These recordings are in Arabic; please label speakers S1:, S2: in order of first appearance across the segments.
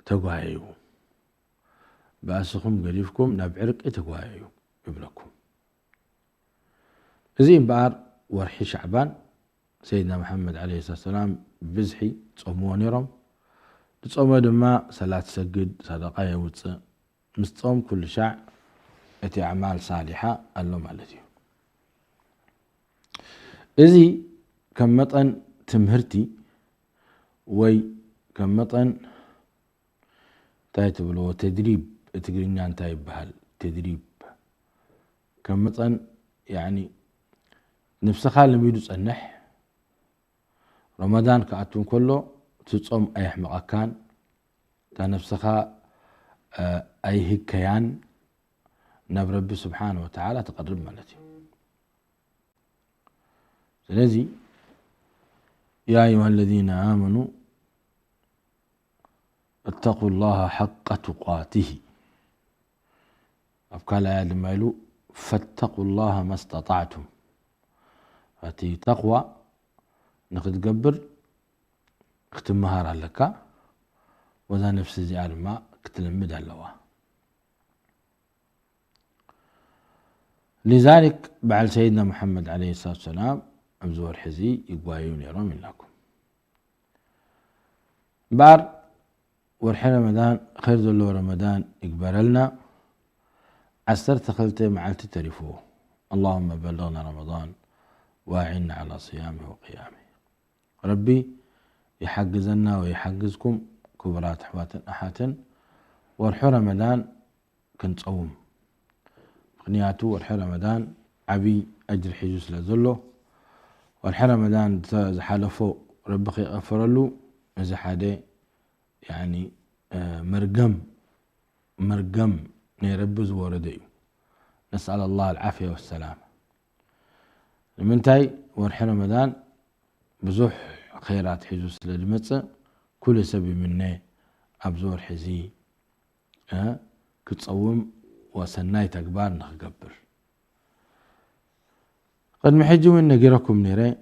S1: تقوايو بأسكم قريفكم نبعرق تقوايو يبلكم زين بار ورحي شعبان سيدنا محمد عليه الصلاة والسلام بزحي تصوموا نيرم تصوموا دما صلاة سجد صدقة يوتص مصوم كل شع اتي أعمال صالحة قالوا مالتي إذي كم مطن تمهرتي وي كم مطن تايتبلو تدريب تقرينيان تايب بهال تدريب كم مطن يعني نفسخا لميدو تصنح رمضان كأتون كله تصوم أي مكان تا نفسخا أي هكيان ناب ربي سبحانه وتعالى تقرب مالتي سلازي يا أيها الذين آمنوا اتقوا الله حق تقاته أفكال آيات لما يلو فاتقوا الله ما استطعتم هاتي تقوى نقد قبر اختم مهارة لك وذا نفس زيار ما كتلمد اللوا لذلك بعد سيدنا محمد عليه الصلاة والسلام أمزور حزي يقوايون يرون لكم بار ورحي رمضان خير ذلو رمضان يقبر لنا عسر تخلته معلت تعرفوه اللهم بلغنا رمضان واعنا على صيامه وقيامه ربي يحجزنا ويحجزكم كبرات حواتن أحاتن ورحي رمضان كنت صوم قنياتو ورحي رمضان عبي أجر حجوس لذلو ورحي رمضان زحالفو ربي يغفر له إذا حدا يعني مرقم نيربز ورديو نسأل الله العافية والسلامة لمنتاي ورحي رمضان بزوح خيرات حجوس للمتص كل سبي مني أبزور حزي كتصوم وسناي تكبار نخقبر قد محجو من نقركم نيري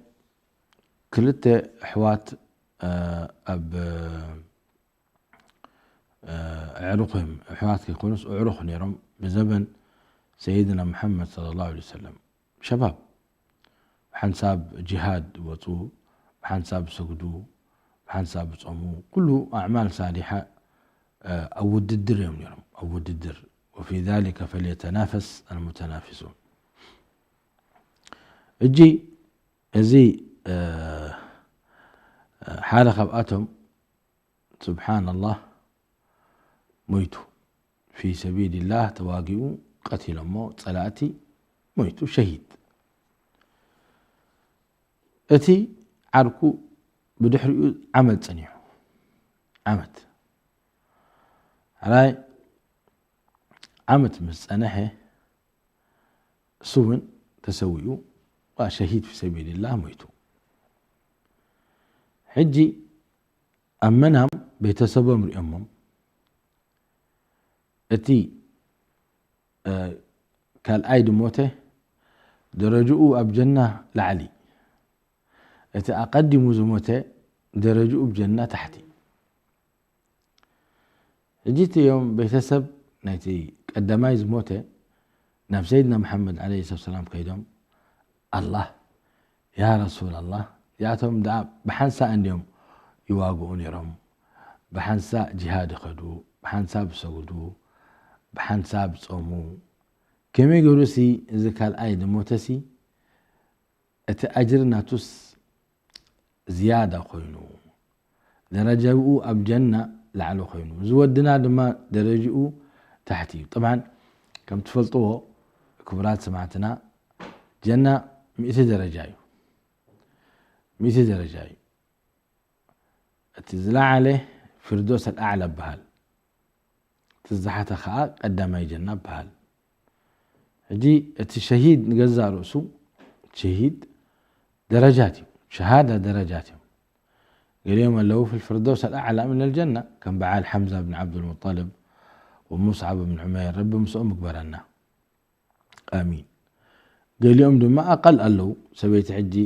S1: كلت حوات أب عرقهم حوات كيكونس عرق نيرم بزمن سيدنا محمد صلى الله عليه وسلم شباب بحنساب جهاد وطو بحنساب سجدو بحنساب صومو كله أعمال صالحة أود الدر يوم نيرم أود الدر وفي ذلك فليتنافس المتنافسون اجي ازي حالة خبأتهم سبحان الله مويتو في سبيل الله تواقعوا قتل موت صلاتي مويتو شهيد اتي عركو بدحريو عمل صنيعو عمت راي عمت مسأنحه سون تسويو وشهيد في سبيل الله مويتو حجي أمنهم بيتسبب من أمم اتي كالآيد موته درجوا بجنة لعلي اتي أقدموا زموته درجوا بجنة تحتي جيت يوم بيتسب نايتي قدماي زموته ناب سيدنا محمد عليه الصلاة والسلام كيدهم الله يا رسول الله ياتهم دا بحنسا عندهم يواقعون يرم بحنسا جهاد خدو بحنسا بسودو بحنسا بصومو كمي يقولوسي إذا كان آيد موتسي أجرنا تس زيادة خينو درجة أبجنة لعلو خينو زودنا لما درجة تحتي طبعا كم تفلطوه كبرات سمعتنا جنة 100 درجة 100 درجة تزلع عليه فردوس الأعلى بهال تزحت خاء قدام يجنة بهال هجي الشهيد نجزا رأسه شهيد درجاتي شهادة درجاتي قال يوم له في الفردوس الأعلى من الجنة كان بعال حمزة بن عبد المطلب ومصعب بن عمير رب مسؤوم كبرنا آمين قال يوم ما أقل قال له سويت حجي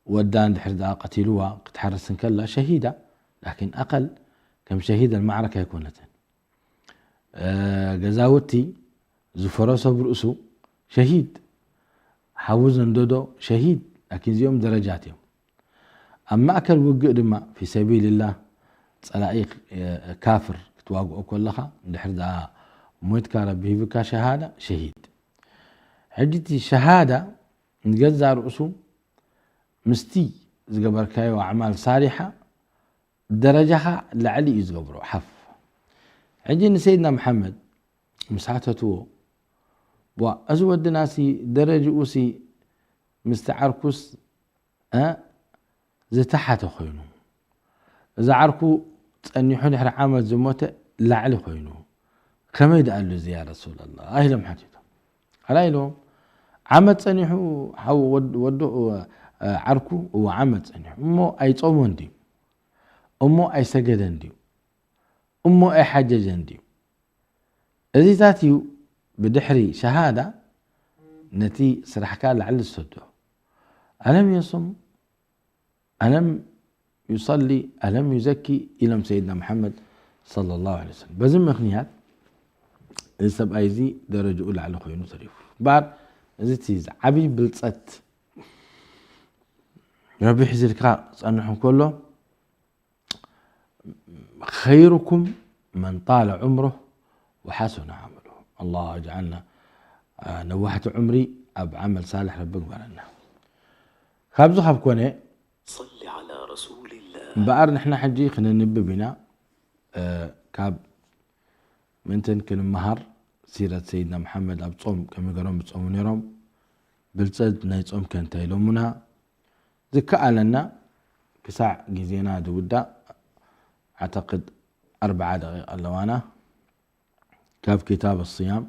S1: ودان دحر دا قتلوها قد حرسن كلا شهيدة لكن أقل كم شهيد المعركة يكون لتن جزاوتي زفرسه برؤسه شهيد حوز ندودو شهيد لكن زيهم درجات يوم أما أكل وقدما في سبيل الله صلاقي كافر تواقعوا كلها ندحر ذا موت كاربه بك شهادة شهيد حجتي شهادة نجزع رؤسه مستي زقبر كايو أعمال صالحة درجها لعلي يزقبرو حف عجين سيدنا محمد مساعته وأزود ناسي درجة أوسي مستعركوس زي تحت خينو إذا عركو تأنيحون يحرى عامل زموته لعلي خينو كما يدعى له زي يا رسول الله أهلم حاجته على لهم عمد تأنيحو حو ودو عركو وعمد تأنيحو أمو أي صومون دي أمو أي سجدن دي أمو أي حججن دي إذا ذاتيو بدحري شهادة نتي سرحكا لعل السدو ألم يصم ألم يصلي ألم يزكي إلى سيدنا محمد صلى الله عليه وسلم بزم مخنيات السب أيزي درجة أولى على خيونو صريف بعد إذا تيز عبي بلصت ربي حزيرك صنحهم كله خيركم من طال عمره وحسن عمله الله اجعلنا نوحت عمري أب عمل صالح ربك برنا خابزو خاب كونه
S2: صل على رسول الله
S1: بقر نحن حجي خلينا ننبه بنا كاب منتن كن مهر سيرة سيدنا محمد أب صوم كم يقرون بتصومون يوم بلصد ناي صوم كان تايلومنا ذكاء لنا كساع جزينا دودا أعتقد 4 دقائق اللوانا كاب كتاب الصيام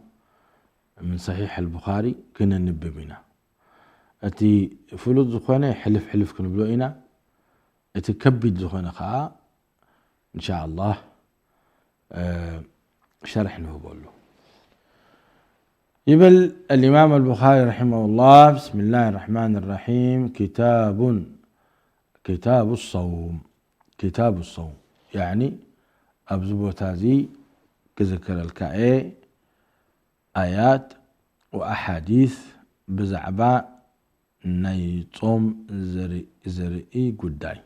S1: من صحيح البخاري كنا ننبه بنا أتي فلوس زخانة حلف كن بلوئنا أتي كبد زخانة خاء إن شاء الله شرح له بقوله يبل الإمام البخاري رحمه الله بسم الله الرحمن الرحيم كتاب الصوم يعني أبزبو تازي كذكر الكائي آيات وأحاديث بزعباء نيصوم زرئي قداي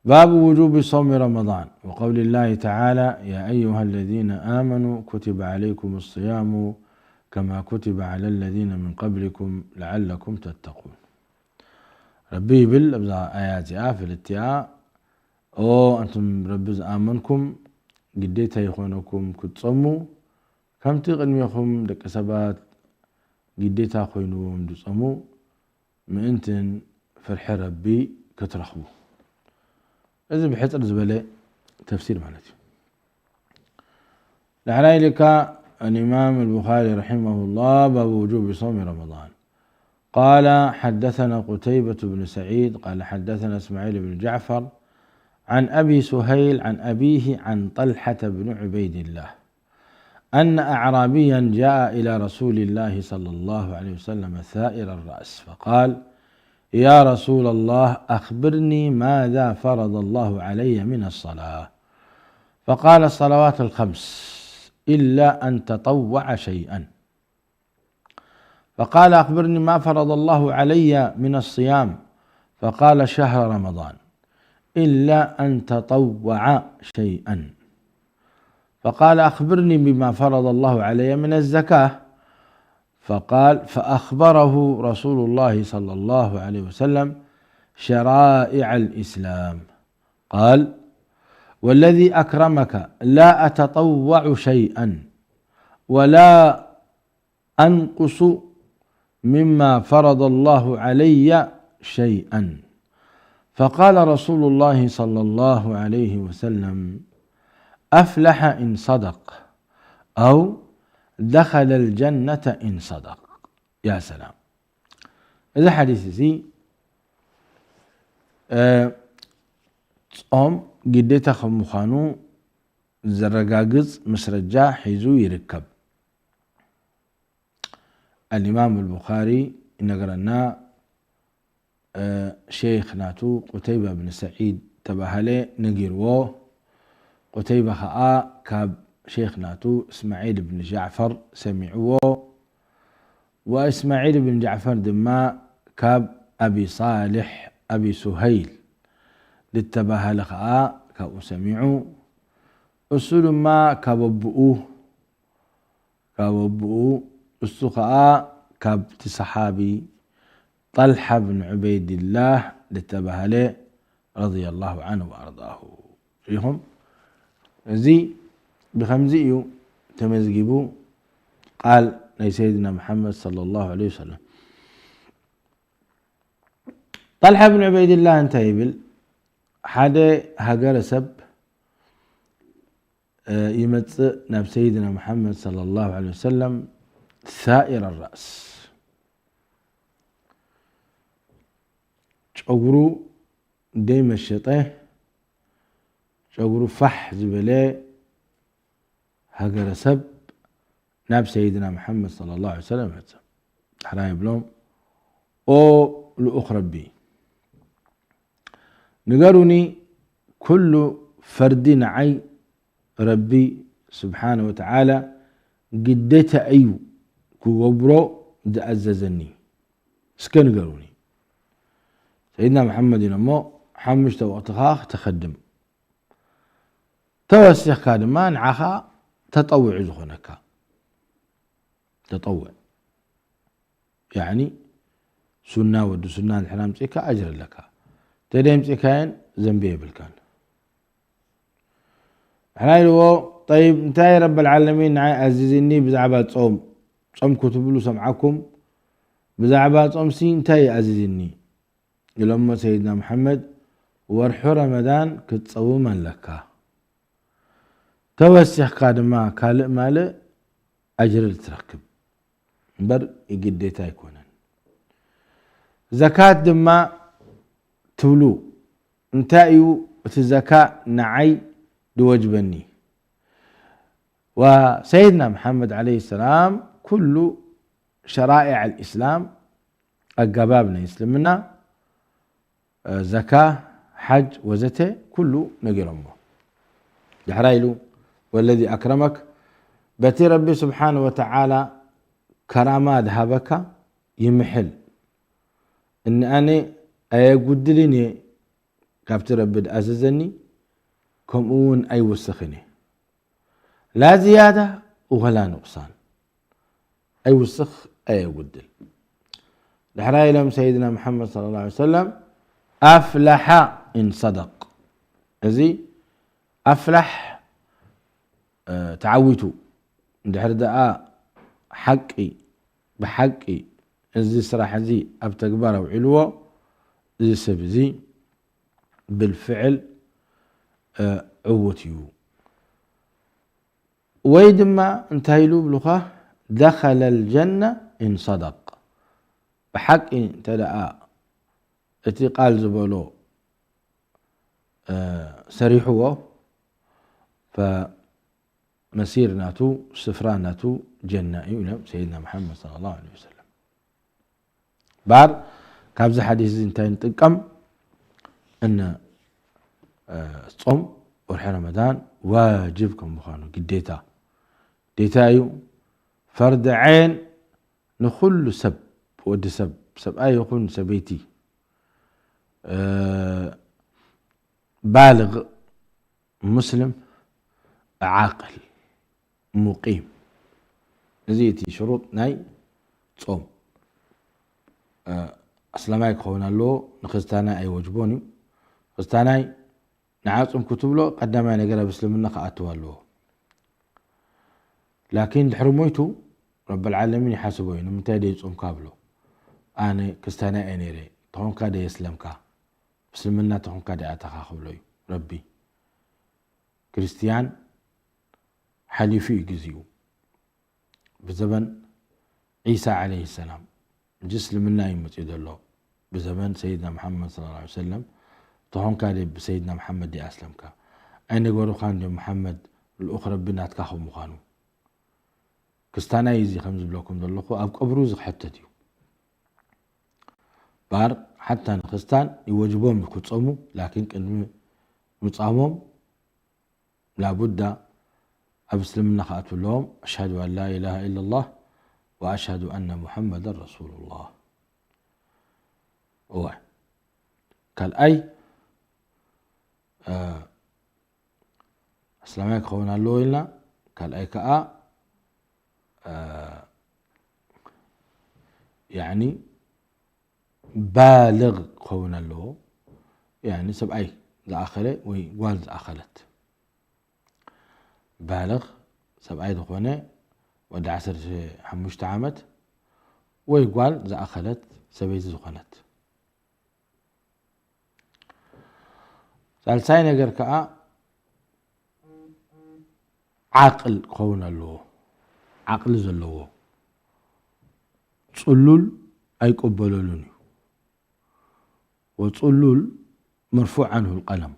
S1: باب وجوب صوم رمضان وقول الله تعالى يا أيها الذين آمنوا كتب عليكم الصيام كما كتب على الذين من قبلكم لعلكم تتقون ربي بالأبزع آيات في الاتياء أنتم ربي آمنكم قديتا يخونكم كتصموا كم تغنيكم دك سبات قديتا خوينوهم دصموا مئنتن فرح ربي كترخبوا إذا بحيث زبالة تفسير مالتي لعلي لك الإمام البخاري رحمه الله باب وجوب صوم رمضان قال حدثنا قتيبة بن سعيد قال حدثنا اسماعيل بن جعفر عن أبي سهيل عن أبيه عن طلحة بن عبيد الله أن أعرابيا جاء إلى رسول الله صلى الله عليه وسلم ثائر الرأس فقال يا رسول الله أخبرني ماذا فرض الله علي من الصلاة فقال الصلوات 5 إلا أن تطوع شيئا فقال أخبرني ما فرض الله علي من الصيام فقال شهر رمضان إلا أن تطوع شيئا فقال أخبرني بما فرض الله علي من الزكاة فقال فأخبره رسول الله صلى الله عليه وسلم شرائع الإسلام قال والذي أكرمك لا أتطوع شيئا ولا أنقص مما فرض الله علي شيئا فقال رسول الله صلى الله عليه وسلم أفلح إن صدق أو دخل الجنة إن صدق يا سلام إذا حديثي صوم قديتا خمخانو زرقاقز مسرجا حيزو يركب الإمام البخاري نقرنا شيخ ناتو قتيبة بن سعيد تبهله نجيرو قتيبة خاء كاب شيخناتو إسماعيل بن جعفر سمعوه وإسماعيل بن جعفر دما كاب أبي صالح أبي سهيل للتبهل خاء كاب سمعوا أصول ما كاببؤوه السخاء كاب صحابي طلحة بن عبيد الله للتبهله رضي الله عنه وأرضاه فيهم زي بخمزيو تمزجبو قال سيدنا محمد صلى الله عليه وسلم طلحة بن عبيد الله انتهي بال حدا هاجر سب يمتص نب سيدنا محمد صلى الله عليه وسلم ثائر الرأس شعورو ديما الشطه شعورو فح زبله هاجر سب ناب سيدنا محمد صلى الله عليه وسلم حرايب لهم او لأخرى بي نقروني كل فرد نعي ربي سبحانه وتعالى قديت أيو كوبرو دأززني سكن قروني سيدنا محمد نمو حمشت وقتخاخ تخدم توسيخ كادما نعخا تطوع زخنكا تطوع يعني سنة ودو سنة الحرام تيكا أجر لك تديم تيكاين زنبيه بالكان احنا لو طيب انتهي رب العالمين عزيزني بزعبات صوم كتبلو سمعكم بزعبات صوم سي انتهي عزيزني لما سيدنا محمد ورحو رمضان كتصوما لك توسيخ قادما كالئ مالئ أجر تركب بر يقديتا يكونن زكاة دما تولو انتايو الزكاة نعي دوجبني وسيدنا محمد عليه السلام كل شرائع الإسلام القبابنا يسلمنا زكاة حج وزته كله نقر أمه يحرايلو والذي أكرمك بتي ربي سبحانه وتعالى كرامات هبك يمحل إن أنا أيقدلني كابت ربي أززني كمون أي وسخني لا زيادة ولا نقصان أي وسخ أي يقدل الحراي لهم سيدنا محمد صلى الله عليه وسلم أفلح إن صدق زي أفلح تعويتو دحر دقاء حقي بحقي زي صراحة زي أبتقباره وعلوه زي سبزي بالفعل عوتيو ويدما انتهيلو بلغة دخل الجنة إن صدق بحق تدعى اتي قال زبولو سريحوه فمسير ناتو سفران ناتو جنة يولم سيدنا محمد صلى الله عليه وسلم بار كابز حديث انتهي نتقم ان صوم ورح رمضان واجب كم بخانو قديتا ديتايو فرد عين نخل سب ود سب اي يكون سبيتي بالغ مسلم عاقل مقيم زيتي شروط ناي صوم اسلامي كونا له نخستانا اي وجبوني خستاناي نعاصم كتبلو قدما نقرا بسلمنا خاتوا له لكن الحرميتو رب العالمين يحاسبوه انه متى دي يصوم كابلو انا كستانا انيري تهون كاد يسلمكا بسلمنا تهون كاد اتخاخبلو ربي كريستيان حليفي جزيو بزمن عيسى عليه السلام جسل منا يمت يدلو بزمن سيدنا محمد صلى الله عليه وسلم تهون كاد بسيدنا محمد دي اسلمكا اين يقولوا خان دي محمد الاخرى بنات كاخو مخانو كستانا يزي خمس بلوكم دلوكو اب قبروز حتتيو بار حتى نخستان يوجبون بكو تصومو لكن قدم مصامهم لابد أبسلمنا خأت لهم أشهد أن لا إله إلا الله وأشهد أن محمد رسول الله. كالأي أسلامي خونا له إلنا كالأي كأ يعني بالغ خونا له يعني سبعي زآخرة ويقال زآخلت بالغ سبعي دخونه ودي 15 عامت ويقال زآخلت سبعي زخنت. ثالثاي نجر كأ عقل خونا له عقل زلوه صلول أيقبلولني وصلول مرفوع عنه القلم.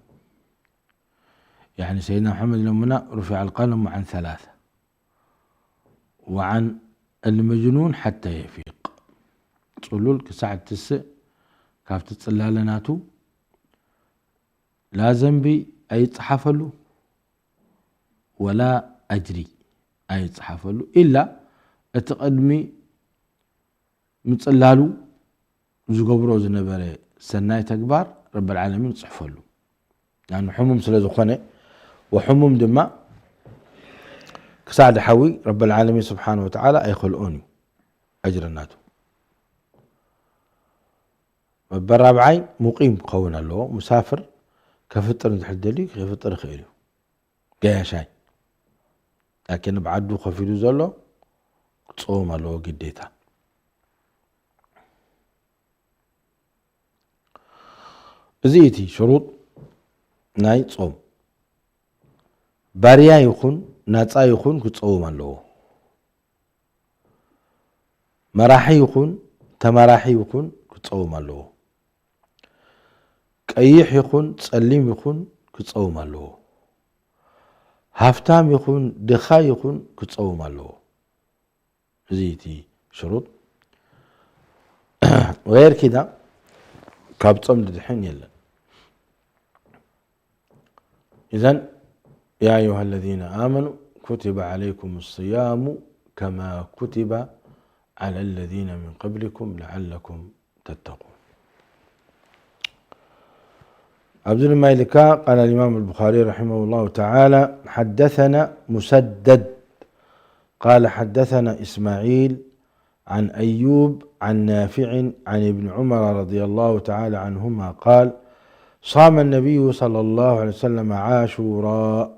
S1: يعني سيدنا محمد لما رفع القلم عن 3 وعن المجنون حتى يفيق. صلول كساعة تسع كافت تصلالناتو لا ذنبي أي تصحفله ولا أجري أي تصحفله إلا أتقدمي متصلالو زقبرو زنبري سناي تكبار رب العالمين تصحفله يعني حمم سلازخنه وحمم دماء كساعد حوي رب العالمين سبحانه وتعالى أي خلقوني أجر الناتو. بالرابعين مقيم قونا له مسافر كفطر نتحدلي كفطر خيره جاي شاي لكن بعده خفيلو زلو تصوم له قديتها. زيتي شروط ناي تصوم باريا يخون ناصا يخون كتصوم له مراحي يخون تمراحي يخون كتصوم له قيح يخون تصليم يخون كتصوم له هافتام يخون دخا يخون كتصوم له. زيتي شروط غير كده كابصم دحين يلا. إذن يا أيها الذين آمنوا كتب عليكم الصيام كما كتب على الذين من قبلكم لعلكم تتقون. عبد المالك قال الإمام البخاري رحمه الله تعالى حدثنا مسدد قال حدثنا إسماعيل عن أيوب عن نافع عن ابن عمر رضي الله تعالى عنهما قال صام النبي صلى الله عليه وسلم عاشوراء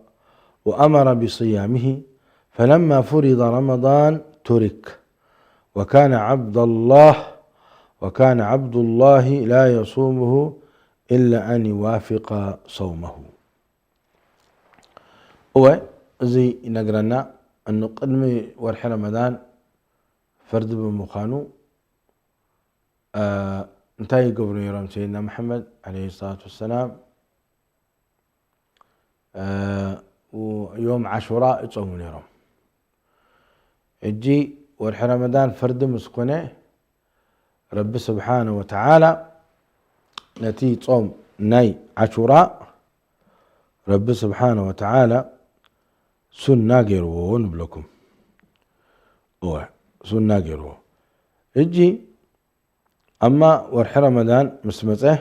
S1: وأمر بصيامه فلما فرض رمضان ترك وكان عبد الله لا يصومه إلا أن يوافق صومه. هو زي نقرنا أنه قدم ورح رمضان فرد بمخانو انتهي قبل يرام سيدنا محمد عليه الصلاة والسلام ويوم عاشوراء يصومون يرام اجي ورح رمضان فرد مسكونه رب سبحانه وتعالى نتي صوم ناي عاشوراء رب سبحانه وتعالى سنة غيرون بلكم سنة غيرون اجي أما ورح رمضان مسمته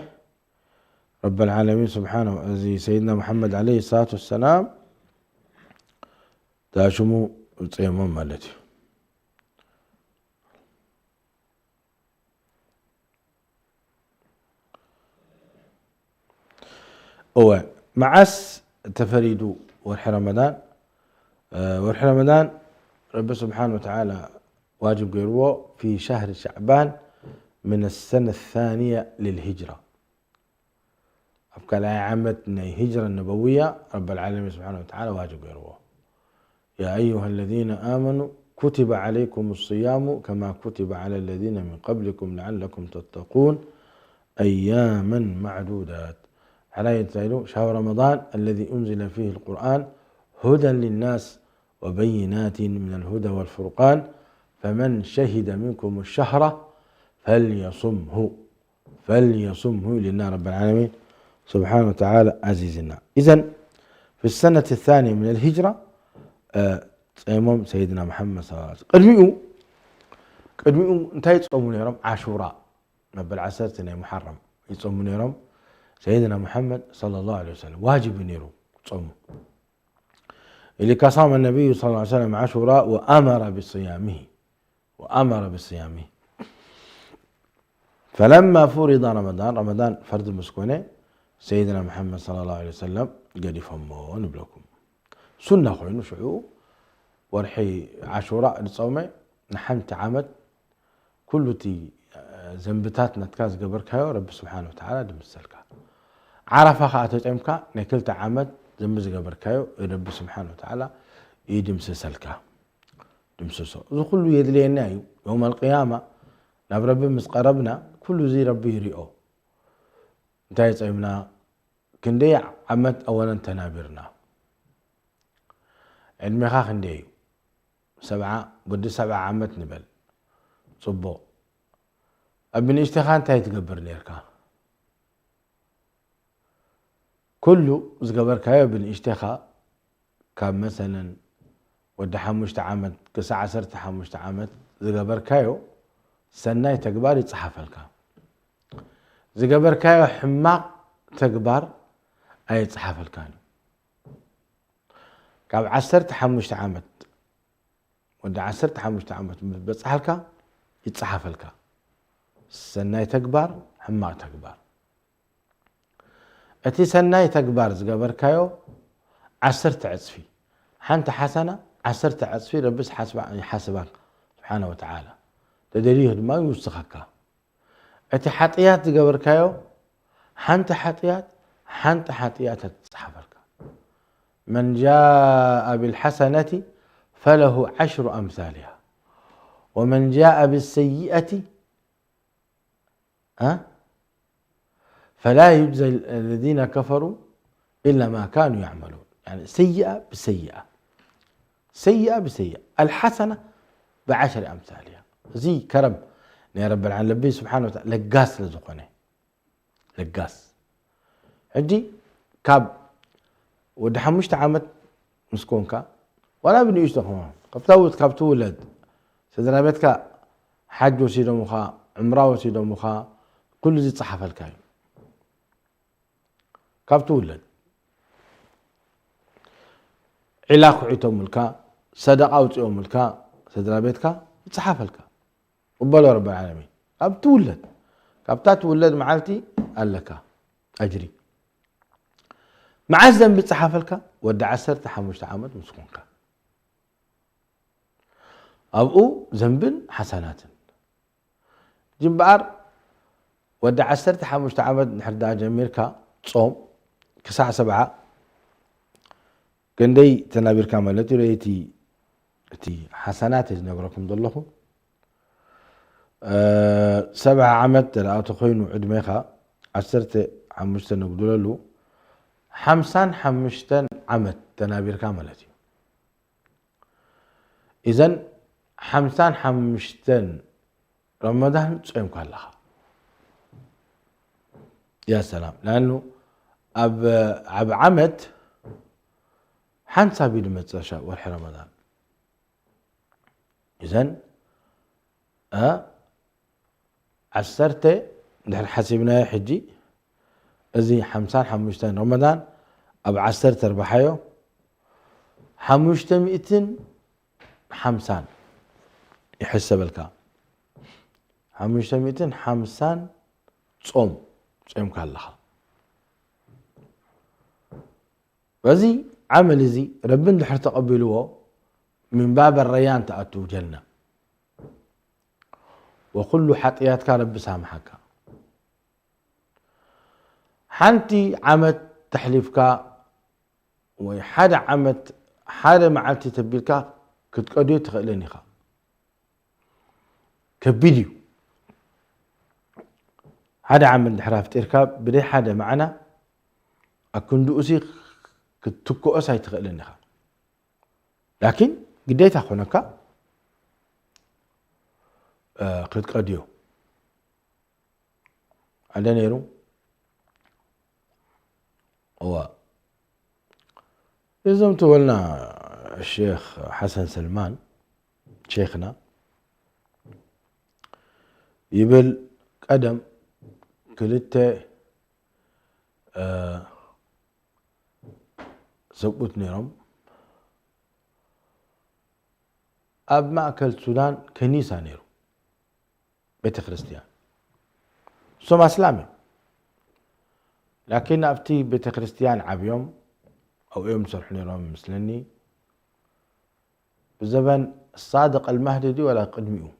S1: رب العالمين سبحانه زي سيدنا محمد عليه الصلاة والسلام تاشمو صيامون مالتي هو معس تفريدو ورح رمضان ورح رمضان رب سبحانه وتعالى واجب غيره في شهر شعبان من السنة الثانية للهجرة أبقى لا عامتنا هجرة النبوية رب العالمين سبحانه وتعالى واجب غيره. يا أيها الذين آمنوا كتب عليكم الصيام كما كتب على الذين من قبلكم لعلكم تتقون أياما معدودات. على يتسألوا شهر رمضان الذي أنزل فيه القرآن هدى للناس وبينات من الهدى والفرقان فمن شهد منكم الشهر فليصمه لله رب العالمين سبحانه وتعالى عزيزنا. إذن في السنة الثانية من الهجرة صيمهم سيدنا محمد صلى الله عليه وسلم. قدميو انتهى يصومون يوم عاشوراء نبل عسرتنا محرم يصومون يوم سيدنا محمد صلى الله عليه وسلم واجب نيرو صومه اللي كصام النبي صلى الله عليه وسلم عاشوراء وأمر بصيامه فلما فرض رمضان فرض المسكونة سيدنا محمد صلى الله عليه وسلم قد يفهمون بلكم سنة خوينو شعو ورحي عاشوراء نصومه نحنت عمد كل تي زنبتاتنا تكاز قبركها رب سبحانه وتعالى دمسلكها عرفها خاطر امكا نكلت عمد زمز قبركها رب سبحانه وتعالى يدمسسلكها دمسسو ذو كله يدلينا يوم القيامة ناب رب مسقربنا كل زي ربي يريئو انتهي صيمنا كندي عمد اولا تنابرنا علمي خندي 7 عمد نبل صبو ابن اشتخان تاي تقبر نيركا كله زقبر كايو ابن اشتخا كان مثلا ود 5 عمد كسا 15 عمد زقبر كايو سناي تقبار يتصحف لك زقبر كايو حماق تقبار اي يتصحف لك كاب 15 عمد ود 15 عمد بتصحلك يتصحف لك سناي تكبر حماق تكبر اتي سناي تكبر زقبر كايو 10 عصفي حنت حسنة 10 عصفي ربس حسبك سبحانه وتعالى تدريه ما يوسخك اتي حطيات زقبر كايو حنت حطيات تتصحفلك من جاء بالحسنة فله 10 أمثالها ومن جاء بالسيئة فلا يجزى الذين كفروا إلا ما كانوا يعملون يعني سيئة بسيئة الحسنة ب10 أمثالها زي كرم يا رب العالمين لبي سبحانه وتعالى لقاس لزقنه لقاس عندي كاب ود 5 عمد مسكونكا ولا بني يشتغلون قبتوت كابتو ولد سيدنا بيتك حج وسيدو مخا عمره وسيدو مخا كل زي تصحف الكاي كابتو ولد علاق عيتو ملكا صدقة وتيو ملكا سيدنا بيتك تصحف الكا وبلو رب العالمين كابتو ولد كابتات ولد معالتي قال لك أجري مع الذنب تصحف الكا ود 15 عمد مسكونكا أبو ذنب حسنات جنبار ود 15 عمد نحردا جميركا صوم كساعة 7 كندي تنابيركا مالتي ريتي حسنات نقولكم ضلكم 7 عمد ترى تخينو عدميخا 15 نقول له 55 عمد تنابيركا مالتي إذن 55 رمضان صيمك الله يا سلام لأنه أب عمد حنسا بيد متشاء والحي رمضان إذن 10 نحن حسبنا حجي أزي 55 رمضان أب 10 ربحيو 550 يحسب لك 550 صوم كالله وزي عمل زي ربنا دحر تقبلوه من باب الريان تأتوا جنة وكل حطياتك رب سامحك حنتي عمد تحليفك وحد عمد حدا معلتي تبيلك كتقديو تخليني خا كبيديو هذا عمل انحراف إركاب بدي حدا معنا أكون دوسي كتوكو أساي تخليني خا لكن قديت أخونك كتقديو على نيرو هو إذا تولنا الشيخ حسن سلمان شيخنا يبل قدم كلته سبوت نيرم أب مأكل السودان كنيسة نيرو بيت كريستيان سوما إسلامي لكن أفتي بيت كريستيان عبيوم أو يوم سرح نيرم مثلني بزمن الصادق المهدي دي ولا قدميو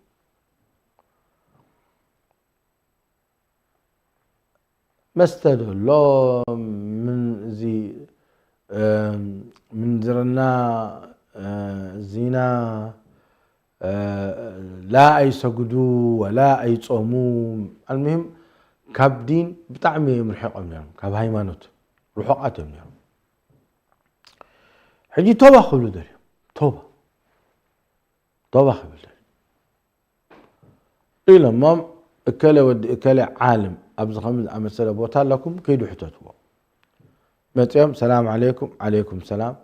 S1: مستدلو من زي من زرنا زينا لا أي سجدوا ولا أي صوموا المهم كاب دين بتعمي مرحق منهم كاب هايمانوت رحقات منهم حجي توبة خبلو دري توبة خبلو دري إلا مام اكلا ود اكلا عالم أبز خمس أمثلة بوتا لكم كيدو حتتوا متيم سلام عليكم عليكم سلام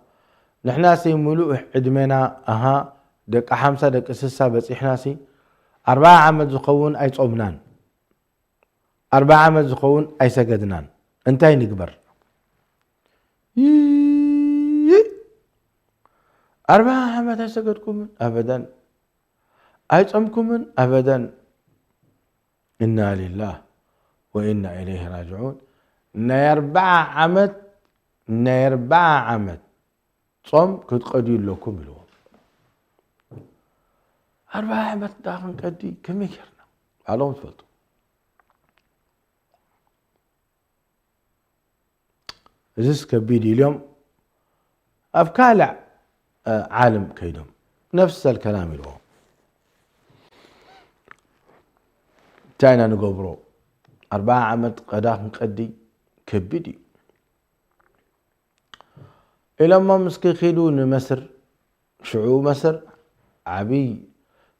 S1: نحنا سي ملوء عدمنا أها دك حمسة دك سسة بس إحنا سي 4 عمد زخون أي صومنان 4 عمد زخون أي سجدنان انتهي نكبر 4 عمد أي سجدكم أبدا أي صومكم أبدا إنا لله وإنا إليه راجعون نيربع عمد صوم كنت قدير لكم اليوم 4 عمد داخل قدي كم يكرنا علوم تفضل زيس كبيدي اليوم أفكالع عالم كيدهم نفس الكلام اليوم تاينا نقبرو 4 عمد قداخل قدي كبيدي إلى ما مسكي خيلون مصر شعوب مصر عبي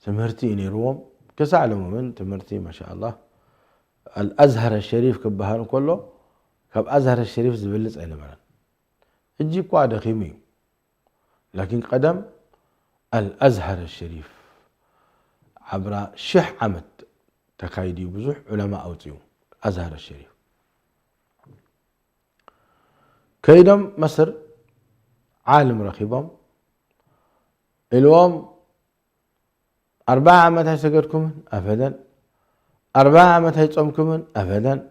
S1: تمرتي نيروم كسعلموا من تمرتي ما شاء الله الأزهر الشريف كبهان كله كب أزهر الشريف زبلت أين مرن الجي قاعدة خيمي لكن قدم الأزهر الشريف عبر شح عمد تكايدي بزح علماء أوتيو أزهر الشريف كيدم مصر عالم رخيبهم اليوم 4 عمد هاي سجدكم أبدا 4 عمد هاي صومكم أبدا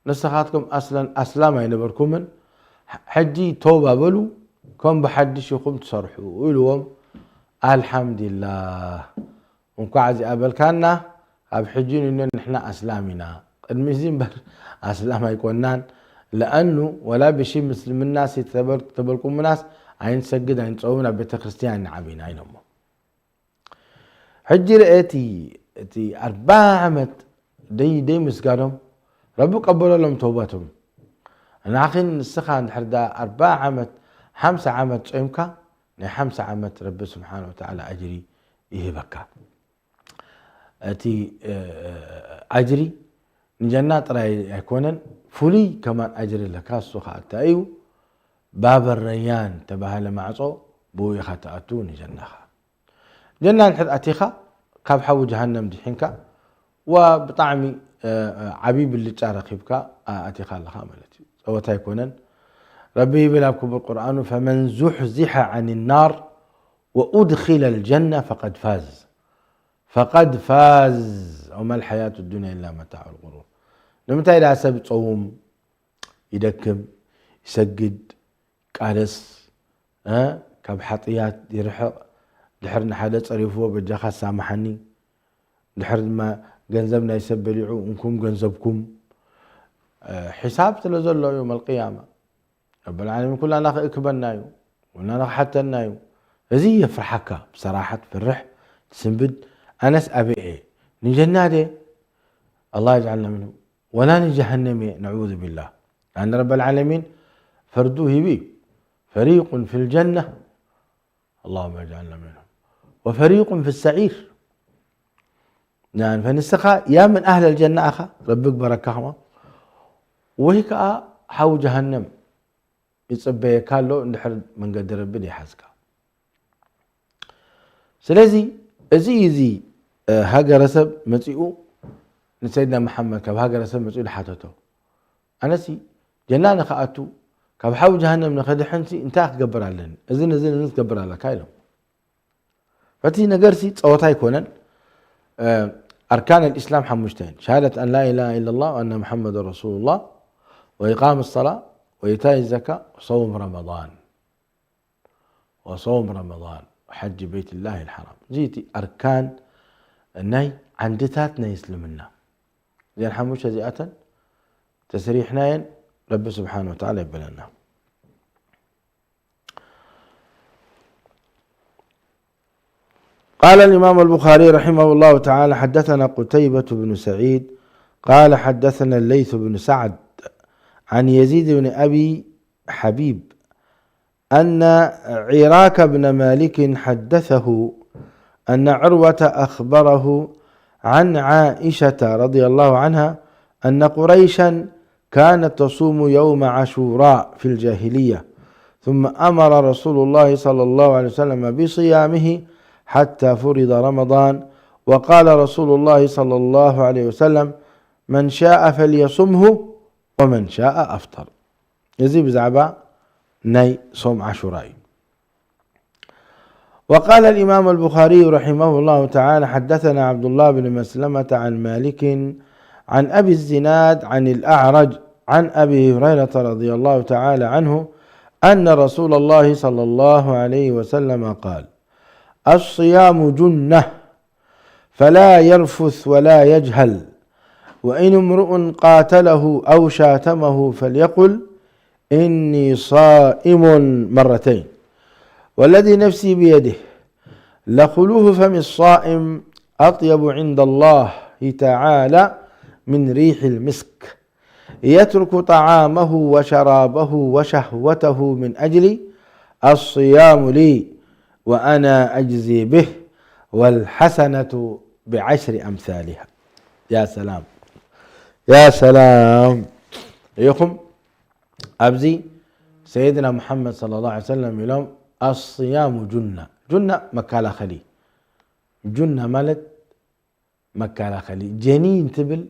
S1: نسخاتكم أصلا أسلام ينبركم حجي توبة بلو كم بحدش يقوم تصرحوا ويلوم الحمد لله ونقعد قبل كنا بحجين إن إحنا أسلامنا المزين بر أسلام يكونان لأنه ولا بشيء مسلم الناس تبركم الناس عين سجد عين صومنا بيت كريستيان عبين عينهم حجي رأيتي 4 عمد دي مسكارهم ربي قبل لهم توبتهم أنا أخين السخان حردا 4 عمد 5 عمد صيمك 5 عمد ربي سبحانه وتعالى أجري يهبك أتي أجري نجنات رأي يكونن فولي كمان أجري لك السخاء تأيو باب الريان تبهل معصو بو يخطأتوني جنة الحد أتيخا كاب حو جهنم دحينك وبطعمي عبيب اللي تارخيبك أتيخا لها ملتي سوتا يكونن ربي بلابكم بالقرآن فمن زحزح عن النار وأدخل الجنة فقد فاز وما الحياة الدنيا إلا متاع الغرور لمتى إذا سب صوم يدكم يسجد قالس كاب حطيات يرحق دحرنا حدا صريفو بجاخا سامحني دحر ما جنزبنا يسبلعو انكم جنزبكم حساب تلزلو يوم القيامة رب العالمين كلنا اكبرنايو ولنا حتى نايو هذه يفرحك بصراحة في الرح تسنبد أنس أبي إيه نجنا دي الله يجعلنا منهم ولا نجهنم نعوذ بالله لأن رب العالمين فردوه بي فريق في الجنة اللهم اجعلنا منهم وفريق في السعير يعني فنستخى يا من أهل الجنة أخا ربك بركهم وهيك حو جهنم يصبيه كالو ندحر من قدر ربي يحزكا سلازي ازي هاجر سب مصيو سيدنا محمد كاب هاجر سب مصيو لحاتته انا سي جنان خاتو كاب حاو جهنم نخدحنسي انت اخبر علن اذن نتكبر على كايلو فتي نجرسي صوتا يكونن اركان الاسلام حمشتين شهاده ان لا اله الا الله وان محمد رسول الله واقام الصلاه وايتاء الزكاه وصوم رمضان وحج بيت الله الحرام جيتي اركان الناي عندتاتنا يسلمنا زين حموشه زيئه تسريحنا رب سبحانه وتعالى يبلنا. قال الإمام البخاري رحمه الله تعالى حدثنا قتيبة بن سعيد قال حدثنا الليث بن سعد عن يزيد بن أبي حبيب أن عراك بن مالك حدثه أن عروة أخبره عن عائشة رضي الله عنها أن قريشا كانت تصوم يوم عاشوراء في الجاهلية ثم أمر رسول الله صلى الله عليه وسلم بصيامه حتى فرض رمضان وقال رسول الله صلى الله عليه وسلم من شاء فليصمه ومن شاء أفطر. يزيد زعبا ناي صوم عاشوراء. وقال الإمام البخاري رحمه الله تعالى حدثنا عبد الله بن مسلمة عن مالك عن أبي الزناد عن الأعرج عن أبي هريرة رضي الله تعالى عنه أن رسول الله صلى الله عليه وسلم قال الصيام جنة فلا يرفث ولا يجهل وإن امرؤ قاتله أو شاتمه فليقل إني صائم مرتين والذي نفسي بيده لخلوه فم الصائم أطيب عند الله تعالى من ريح المسك يترك طعامه وشرابه وشهوته من أجل الصيام لي وأنا أجزي به والحسنة بعشر أمثالها. يا سلام يا سلام يقوم أبزي سيدنا محمد صلى الله عليه وسلم يلوم الصيام جنة مكالا خلي جنة مالت مكالا خلي جنين تبل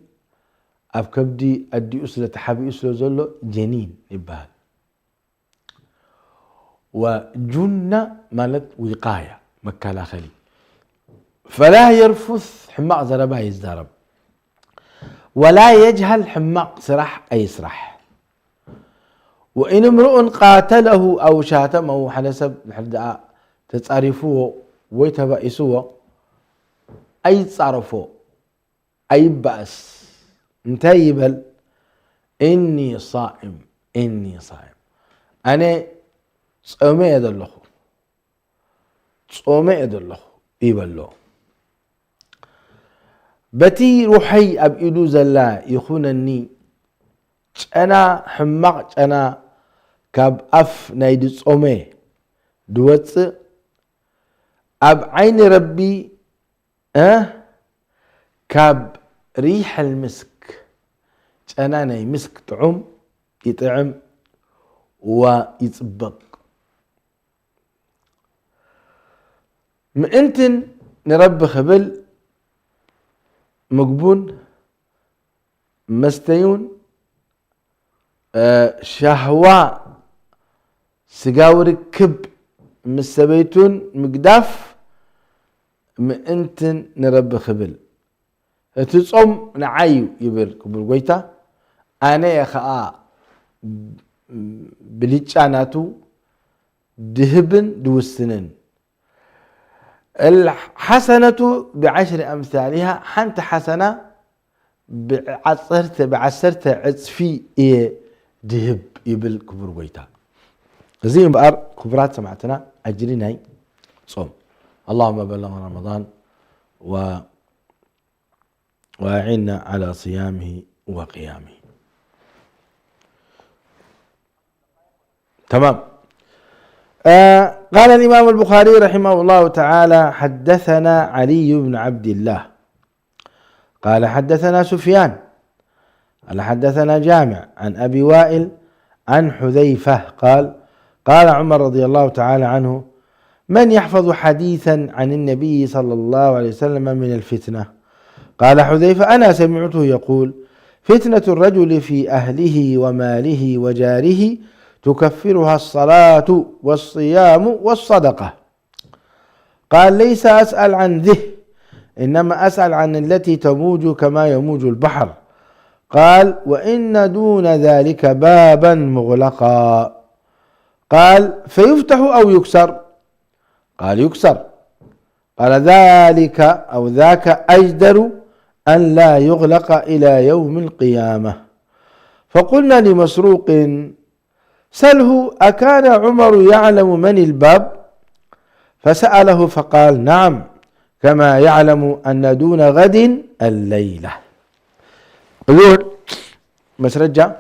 S1: أب كبدي أدي أسلة حبي أسلة زلو جنين يبهل وجنة مالت وقاية مكالا خلي فلا يرفث حماق زربا يزدرب ولا يجهل حماق سرح أي سرح وإن امرؤ قاتله أو شاتمه حنسب الحداء تتصارفوه ويتبئسوه أي تصارفوه أي بأس انتيبل إني صائم أنا صومي يدلخو يبلو بتي روحي أبئدو زلا يخونني أنا حمق أنا كاب أف نايد صومي دوت أب عين ربي كاب ريح المسك أنا ناي مسك طعم يطعم ويطبق مئنتن نرب خبل مقبون مستيون شهوة سقاور كب مسبيتون مقداف مئنتن نرب خبل تصوم نعيو يبر كبر قويتا أنا يا خاء بليتشاناتو دهبن دوسنن الحسنة بعشر أمثالها حنت حسنة بعشرة عصفي دهب يبل كبر قويتا زي بقر كبرات سمعتنا أجريناي صوم اللهم بلغنا رمضان وأعنا على صيامه وقيامه. تمام. قال الإمام البخاري رحمه الله تعالى حدثنا علي بن عبد الله قال حدثنا سفيان قال حدثنا جامع عن أبي وائل عن حذيفة قال قال عمر رضي الله تعالى عنه من يحفظ حديثا عن النبي صلى الله عليه وسلم من الفتنة؟ قال حذيفة أنا سمعته يقول فتنة الرجل في أهله وماله وجاره تكفرها الصلاة والصيام والصدقة. قال ليس أسأل عن ذه إنما أسأل عن التي تموج كما يموج البحر. قال وإن دون ذلك بابا مغلقا. قال فيفتح أو يكسر؟ قال يكسر. قال ذلك أو ذاك أجدر أن لا يغلق إلى يوم القيامة. فقلنا لمسروق سله أكان عمر يعلم من الباب؟ فسأله فقال نعم كما يعلم أن دون غد الليلة. يقول مسرجة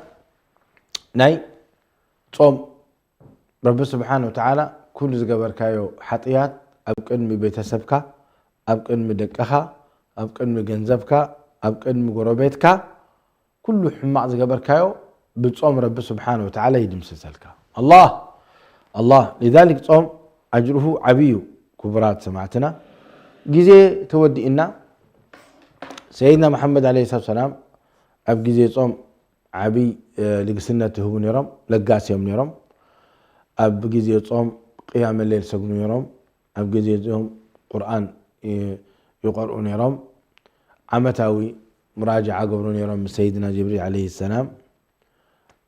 S1: ناي صوم رب سبحانه وتعالى كل زقبر كايو حطيات أبقن بيتسبك أبقن بدقها أبقن بجنزبك أبقن بقربيتك كل حماق زقبر كايو بتصوم رب سبحانه وتعالى يدمسسلك الله لذلك صوم أجره عبيو كبرات سمعتنا جزي تودي إنا سيدنا محمد عليه الصلاة والسلام أب جزي صوم عبي لقسنة هو نيرم لقاس يوم نيرم أب جزي صوم قيام الليل سجن نيرم أب جزي صوم قرآن يقرأ نيرم عمتاوي مراجعة قبر نيرم سيدنا جبريل عليه السلام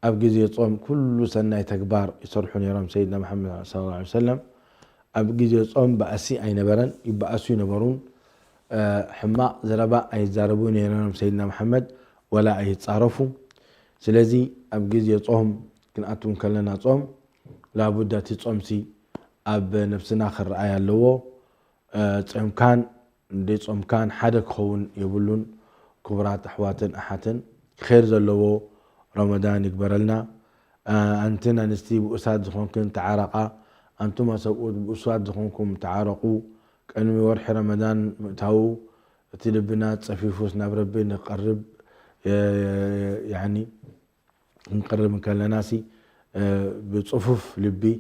S1: أب جزي صوم كل سنة تكبار يصرحون يرم سيدنا محمد صلى الله عليه وسلم أب جزي صوم بأسي أي نبرن يبأسوا ينبرون حماء زرباء أي زاربون يرم سيدنا محمد ولا أي تصارفوا سلازي أب جزي صوم كنأتون كلنا صوم لابد تصوم سي أب نفسنا خر آية اللو صوم كان دي صوم كان حدك خون يبلون كبرات أحواتن أحاتن خير زلو رمضان يكبر لنا أنتنا نستيب أساد زخونكم تعارقا أنتم سقود بأساد زخونكم تعارقوا كأنه يورح رمضان متهو تلبنات صفيفوس نبربي نقرب يعني نقرب من كل ناسي بصفوف لبي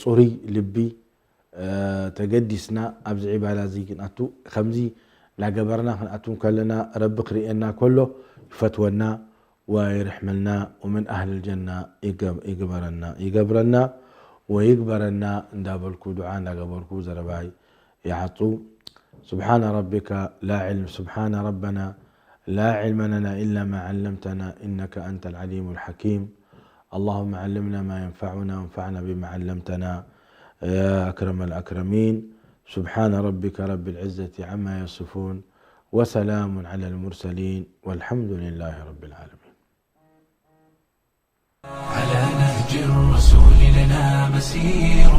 S1: صوري لبي تقدسنا أبزعي بالازي كنأتو خمزي لا قبرنا كنأتو كلنا رب قرئنا كله فتونا ويرحملنا ومن أهل الجنة يقبرنا ويقبرنا ندابلكو دعاء نقبركو زرباي يعطو سبحان ربك لا علم سبحان ربنا لا علم لنا إلا ما علمتنا إنك أنت العليم الحكيم. اللهم علمنا ما ينفعنا وانفعنا بما علمتنا يا أكرم الأكرمين. سبحان ربك رب العزة عما يصفون وسلام على المرسلين والحمد لله رب العالمين.
S3: على نهج الرسول لنا مسير